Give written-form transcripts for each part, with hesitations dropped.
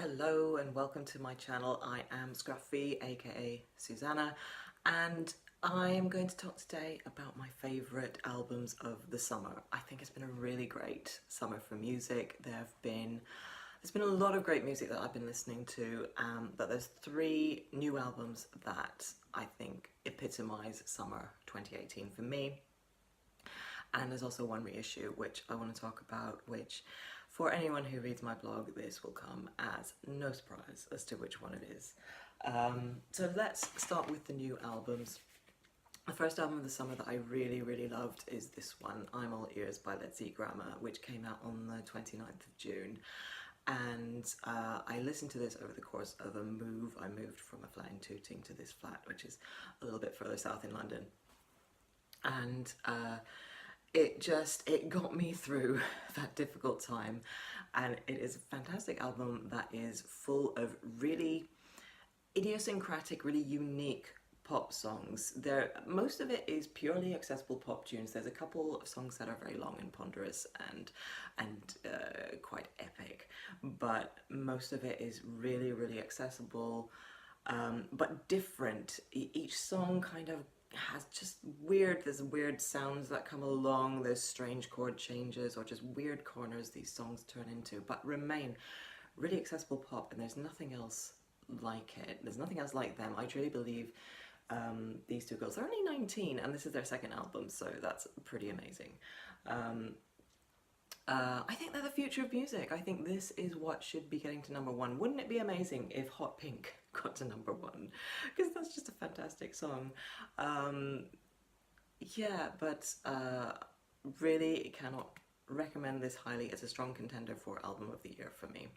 Hello and welcome to my channel. I am Scruffy, aka Susanna, and I am going to talk today about my favourite albums of the summer. I think it's been a really great summer for music. There's been a lot of great music that I've been listening to, but there's three new albums that I think epitomise summer 2018 for me. And there's also one reissue which I want to talk about, which for anyone who reads my blog, this will come as no surprise as to which one it is. So let's start with the new albums. The first album of the summer that I really loved is this one, I'm All Ears by Let's Eat Grammar, which came out on the 29th of June. And I listened to this over the course of a move. I moved from a flat in Tooting to this flat, which is a little bit further south in London. And it got me through that difficult time, and it is a fantastic album that is full of really idiosyncratic, really unique pop songs. Most of it is purely accessible pop tunes. There's a couple of songs that are very long and ponderous and quite epic, but most of it is really accessible, but different. Each song kind of has just there's weird sounds that come along, there's strange chord changes or just weird corners these songs turn into, but remain really accessible pop, and there's nothing else like it. There's nothing else like them. I truly believe these two girls are only 19 and this is their second album, so that's pretty amazing. I think they're the future of music. I think this is what should be getting to #1. Wouldn't it be amazing if Hot Pink got to #1? Because that's just a fantastic song. Yeah, but really cannot recommend this highly. It's a strong contender for Album of the Year for me.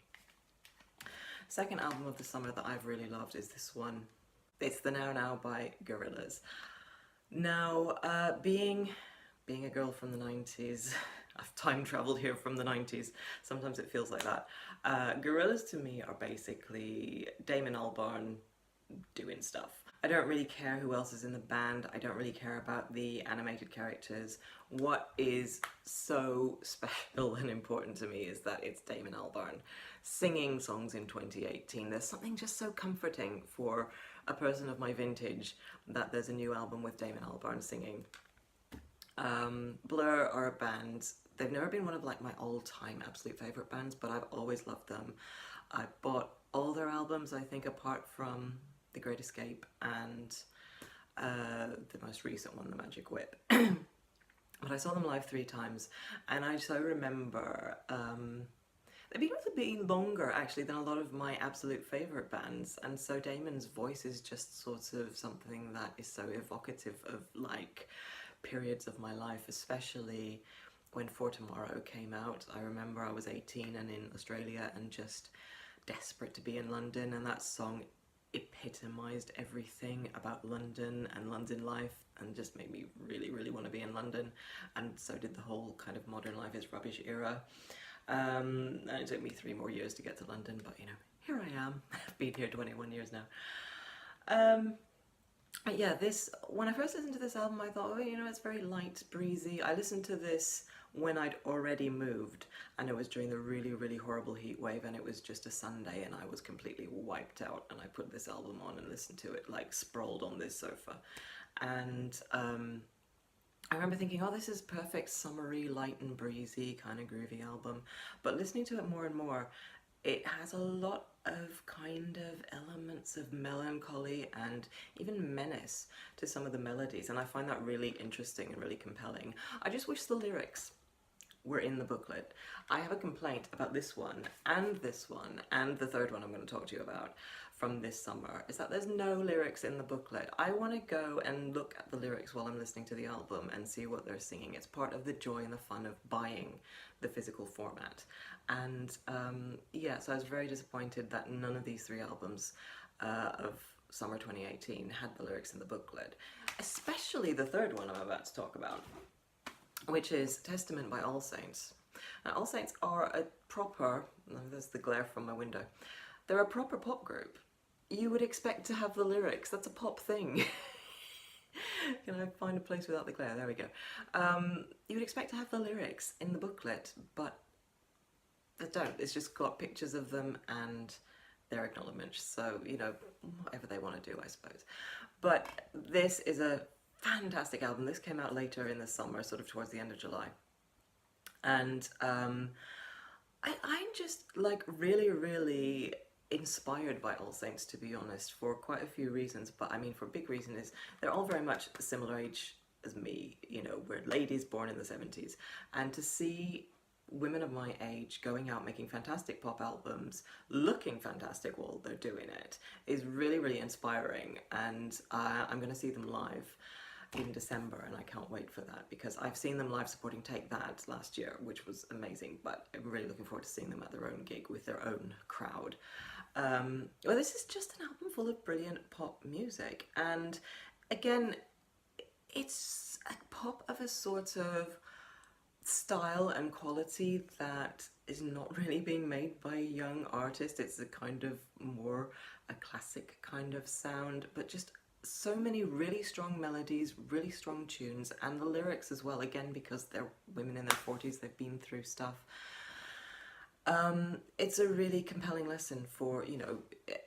Second album of the summer that I've really loved is this one. It's the Now Now by Gorillaz. Now, being a girl from the 90s, I've time travelled here from the 90s, sometimes it feels like that. Gorillaz to me are basically Damon Albarn doing stuff. I don't really care who else is in the band, I don't really care about the animated characters. What is so special and important to me is that it's Damon Albarn singing songs in 2018. There's something just so comforting for a person of my vintage that there's a new album with Damon Albarn singing. Blur are a band. They've never been one of like my all-time absolute favourite bands, but I've always loved them. I bought all their albums, I think, apart from The Great Escape and the most recent one, The Magic Whip. But I saw them live 3 times, and I so remember they've been able to be longer actually than a lot of my absolute favourite bands, and so Damon's voice is just sort of something that is so evocative of like periods of my life, especially when For Tomorrow came out. I remember I was 18 and in Australia and just desperate to be in London, and that song epitomised everything about London and London life and just made me really want to be in London, and so did the whole kind of modern life is rubbish era. And it took me 3 more years to get to London, but you know, here I am. I've been here 21 years now. Yeah, when I first listened to this album, I thought, oh, you know, it's very light, breezy. I listened to this when I'd already moved, and it was during the really horrible heat wave, and it was just a Sunday, and I was completely wiped out, and I put this album on and listened to it, like, sprawled on this sofa. And I remember thinking, oh, this is perfect, summery, light and breezy, kind of groovy album. But listening to it more and more, it has a lot of kind of elements of melancholy and even menace to some of the melodies, and I find that really interesting and really compelling. I just wish the lyrics were in the booklet. I have a complaint about this one and the third one I'm going to talk to you about from this summer, is that there's no lyrics in the booklet. I want to go and look at the lyrics while I'm listening to the album and see what they're singing. It's part of the joy and the fun of buying the physical format. And yeah, so I was very disappointed that none of these 3 albums of summer 2018 had the lyrics in the booklet, especially the third one I'm about to talk about, which is Testament by All Saints. Now, All Saints are a proper, there's the glare from my window, they're a proper pop group. You would expect to have the lyrics, that's a pop thing. Can I find a place without the glare? There we go. You would expect to have the lyrics in the booklet, but don't. It's just got pictures of them and their acknowledgements. So, you know, whatever they want to do, I suppose. But this is a fantastic album. This came out later in the summer, sort of towards the end of July. And I'm just like really inspired by All Saints, to be honest, for quite a few reasons. But I mean, for a big reason is they're all very much a similar age as me. You know, we're ladies born in the 70s. And to see women of my age going out making fantastic pop albums, looking fantastic while they're doing it, is really inspiring. And I'm going to see them live in December, and I can't wait for that, because I've seen them live supporting Take That last year, which was amazing, but I'm really looking forward to seeing them at their own gig with their own crowd. Well, this is just an album full of brilliant pop music, and again, it's a pop of a sort of style and quality that is not really being made by young artists. It's a kind of more a classic kind of sound, but just so many really strong melodies, really strong tunes, and the lyrics as well, again, because they're women in their 40s, they've been through stuff. It's a really compelling listen for, you know,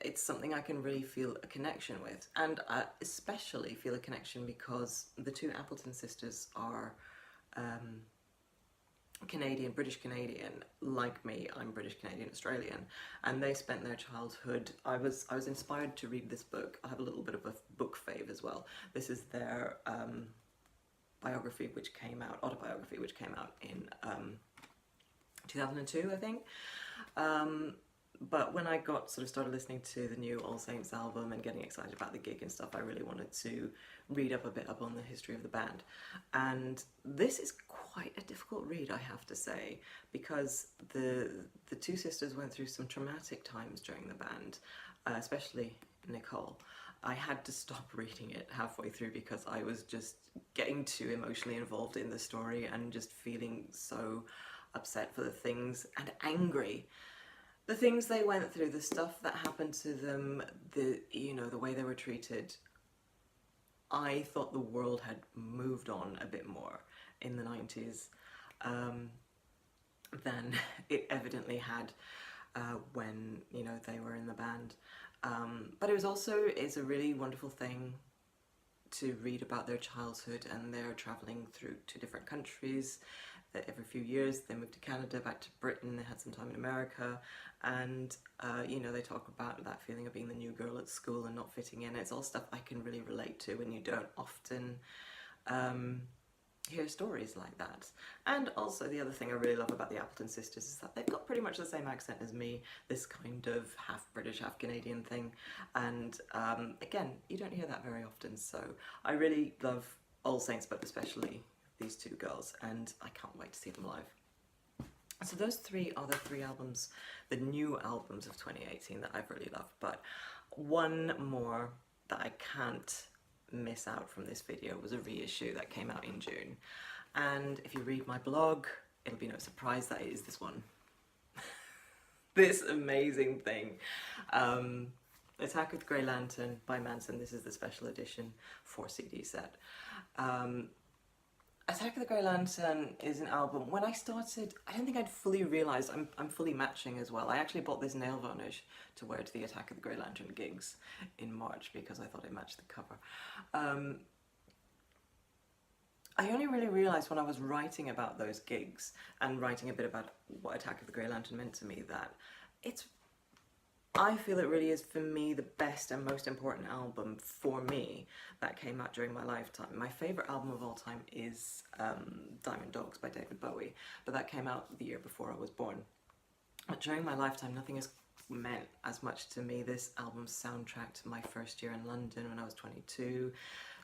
it's something I can really feel a connection with, and I especially feel a connection because the two Appleton sisters are Canadian, British Canadian, like me. I'm British Canadian Australian, and they spent their childhood. I was inspired to read this book. I have a little bit of a book fave as well. This is their autobiography, which came out in 2002, I think. But when I started listening to the new All Saints album and getting excited about the gig and stuff, I really wanted to read up a bit up on the history of the band. And this is quite a difficult read, I have to say, because the two sisters went through some traumatic times during the band, especially Nicole. I had to stop reading it halfway through because I was just getting too emotionally involved in the story and just feeling so upset for the things and angry. The things they went through, the stuff that happened to them, the way they were treated. I thought the world had moved on a bit more in the 90s than it evidently had when, you know, they were in the band. But it's a really wonderful thing to read about their childhood, and they're traveling through to different countries. Every few years they moved to Canada, back to Britain, they had some time in America, and you know, they talk about that feeling of being the new girl at school and not fitting in. It's all stuff I can really relate to, and you don't often hear stories like that. And also the other thing I really love about the Appleton sisters is that they've got pretty much the same accent as me, this kind of half British, half Canadian thing, and again, you don't hear that very often, so I really love All Saints, but especially these two girls, and I can't wait to see them live. So those three are the three albums, the new albums of 2018 that I've really loved, but one more that I can't miss out from this video was a reissue that came out in June. And if you read my blog, it'll be no surprise that it is this one. This amazing thing. Attack of the Grey Lantern by Mansun. This is the special edition 4 CD set. Attack of the Grey Lantern is an album. When I started, I don't think I'd fully realised I'm fully matching as well. I actually bought this nail varnish to wear to the Attack of the Grey Lantern gigs in March because I thought it matched the cover. I only really realised when I was writing about those gigs and writing a bit about what Attack of the Grey Lantern meant to me that I feel it really is, for me, the best and most important album for me that came out during my lifetime. My favourite album of all time is Diamond Dogs by David Bowie, but that came out the year before I was born. But during my lifetime, nothing has meant as much to me. This album soundtracked my first year in London when I was 22,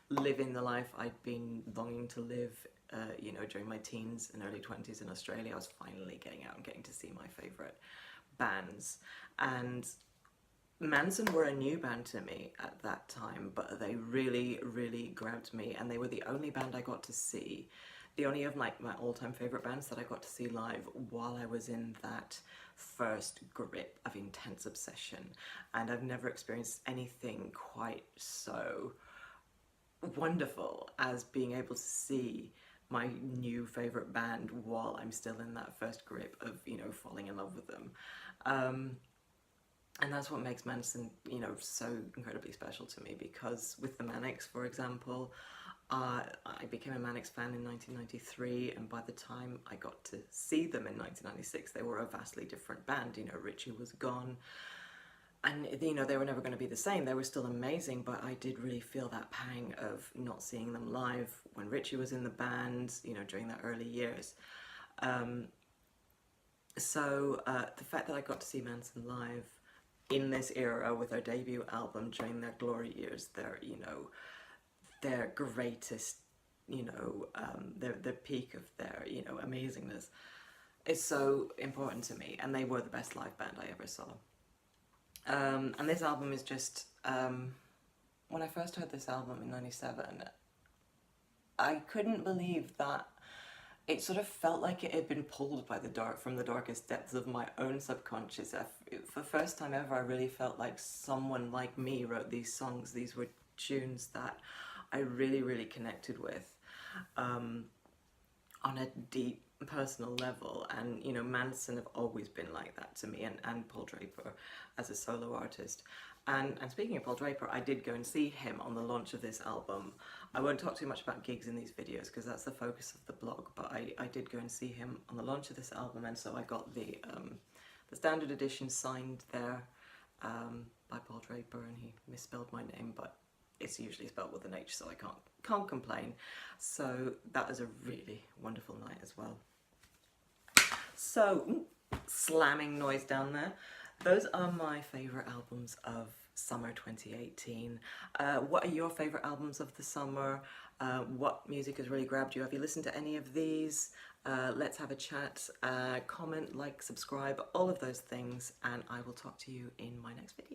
living the life I'd been longing to live, you know, during my teens and early 20s in Australia. I was finally getting out and getting to see my favourite bands, and Mansun were a new band to me at that time, but they really grabbed me, and they were the only band I got to see, the only of my all-time favourite bands that I got to see live while I was in that first grip of intense obsession. And I've never experienced anything quite so wonderful as being able to see my new favourite band while I'm still in that first grip of, you know, falling in love with them. And that's what makes Mansun, you know, so incredibly special to me, because with the Manics, for example, I became a Manics fan in 1993, and by the time I got to see them in 1996, they were a vastly different band. You know, Richie was gone, and, you know, they were never going to be the same. They were still amazing, but I did really feel that pang of not seeing them live when Richie was in the band, you know, during the early years. So the fact that I got to see Mansun live in this era with their debut album during their glory years, their, you know, their greatest, you know, the peak of their, you know, amazingness, is so important to me, and they were the best live band I ever saw. And this album is just, when I first heard this album in '97, I couldn't believe that it sort of felt like it had been pulled by from the darkest depths of my own subconscious. For the first time ever, I really felt like someone like me wrote these songs. These were tunes that I really, really connected with on a deep personal level. And, you know, Manson have always been like that to me, and Paul Draper as a solo artist. And speaking of Paul Draper, I did go and see him on the launch of this album. I won't talk too much about gigs in these videos because that's the focus of the blog, but I did go and see him on the launch of this album, and so I got the standard edition signed there by Paul Draper, and he misspelled my name, but it's usually spelled with an H, so I can't complain. So that was a really wonderful night as well. So, slamming noise down there. Those are my favourite albums of summer 2018. What are your favourite albums of the summer? What music has really grabbed you? Have you listened to any of these? Let's have a chat. Comment, like, subscribe, all of those things, and I will talk to you in my next video.